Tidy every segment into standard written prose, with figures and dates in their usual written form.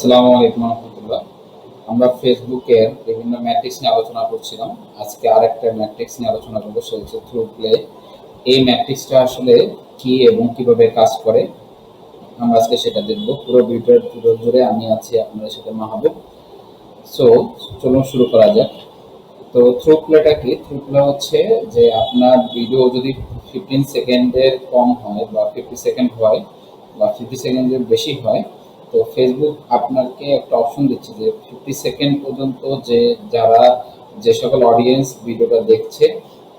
আসসালামু আলাইকুম রহমতুল্লাহ। আমরা ফেসবুকের বিভিন্ন ম্যাট্রিক্স নিয়ে আলোচনা করছিলাম। আজকে আরেকটা ম্যাট্রিক্স নিয়ে আলোচনা করবো, সেটা হচ্ছে থ্রু প্লে। এই ম্যাট্রিক্সটা আসলে কি এবং কিভাবে কাজ করে আমরা আজকে সেটা দেখবো। পুরো ভিডিও জুড়ে আমি আছি আপনাদের সাথে মাহবুব। সো চলুন শুরু করা যাক। তো থ্রু প্লেটা কি? থ্রু প্লে হচ্ছে যে আপনার ভিডিও যদি 15 সেকেন্ডের কম হয় বা 50 সেকেন্ড হয় বা 50 সেকেন্ডের বেশি হয়, তো ফেসবুক আপনাকে একটা অপশন দিচ্ছে যে 50 সেকেন্ড পর্যন্ত যারা যে সকল অডিয়েন্স ভিডিওটা দেখছে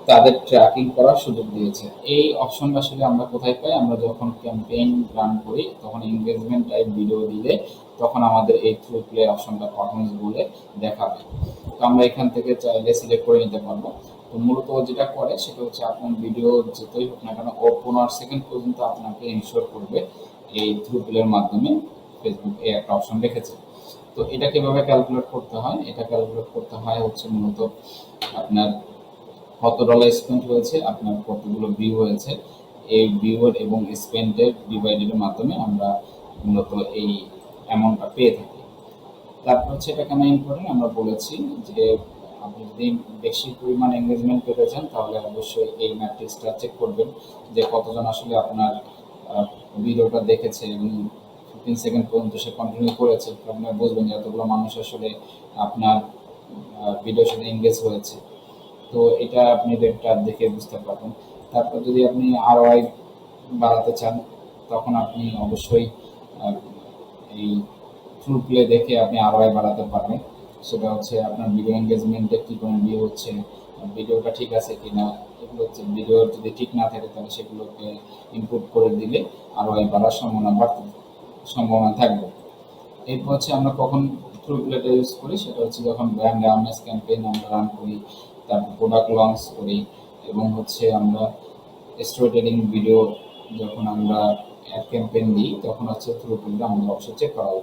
তাদের ট্র্যাকিং করার সুযোগ দিয়েছে। এই অপশনটা আসলে আমরা কোথায় পাই? আমরা যখন ক্যাম্পেইন রান করি তখন এনগেজমেন্ট টাইপ ভিডিও দিলে তখন আমাদের এই থ্রু প্লে অপশনটা পারফরমেন্স বলে দেখাবে। তো আমরা এখান থেকে চাইলে সিলেক্ট করে নিতে পারবো। তো মূলত যেটা করে সেটা হচ্ছে আপনার ভিডিও যতই হোক না কেন ও 15 সেকেন্ড পর্যন্ত আপনাকে ইনশিওর করবে এই থ্রু প্লের মাধ্যমে। ফেসবুক এই একটা অপশন রেখেছে। তো এটা কিভাবে ক্যালকুলেট করতে হয়? এটা ক্যালকুলেট করতে হয় হচ্ছে মূলত আপনার কত ডলার স্পেন্ড হয়েছে, আপনার কতগুলো ভিউ হয়েছে, এই ভিউর এবং স্পেন্ডের ডিভাইডের মাধ্যমে আমরা মূলত এই অ্যামাউন্টটা পেয়ে থাকি। তারপর হচ্ছে এটা কেন ইম্পর্টেন্ট আমরা বলেছি যে আপনি যদি বেশি পরিমাণ এঙ্গেজমেন্ট পেতে চান তাহলে অবশ্যই এই ম্যাট্রিক্সটা চেক করবেন যে কতজন আসলে আপনার ভিডিওটা দেখেছে এবং 15 সেকেন্ড পর্যন্ত সে কন্টিনিউ করেছে। আপনি বুঝবেন যে এতগুলো মানুষ আসলে আপনার ভিডিওর সাথে এঙ্গেজ হয়েছে। তো এটা আপনি রেটটা দেখে বুঝতে পারবেন। তারপর যদি আপনি আরওআই বাড়াতে চান তখন আপনি অবশ্যই আহ, এই থ্রু প্লে দেখে আপনি আরওআই বাড়াতে পারবেন। সেটা হচ্ছে আপনার ভিডিও এঙ্গেজমেন্টে কী কোনো ভিউ হচ্ছে, ভিডিওটা ঠিক আছে কি না, এগুলো হচ্ছে। ভিডিও যদি ঠিক না থাকে তাহলে সেগুলোকে ইনপুট করে দিলে আরওআই বাড়ার সম্ভাবনা থাকবে। এরপর হচ্ছে আমরা কখন থ্রু প্লেটা ইউজ করি, সেটা হচ্ছে যখন ব্র্যান্ড অ্যাওয়ারনেস ক্যাম্পেইন আমরা রান করি, তারপর প্রোডাক্ট লঞ্চ করি এবং হচ্ছে আমরা স্টোরি টেলিং ভিডিও যখন আমরা অ্যাড ক্যাম্পেইন দিই তখন হচ্ছে থ্রু প্লেটা আমাদের অবশ্যই চেক করা উচিত।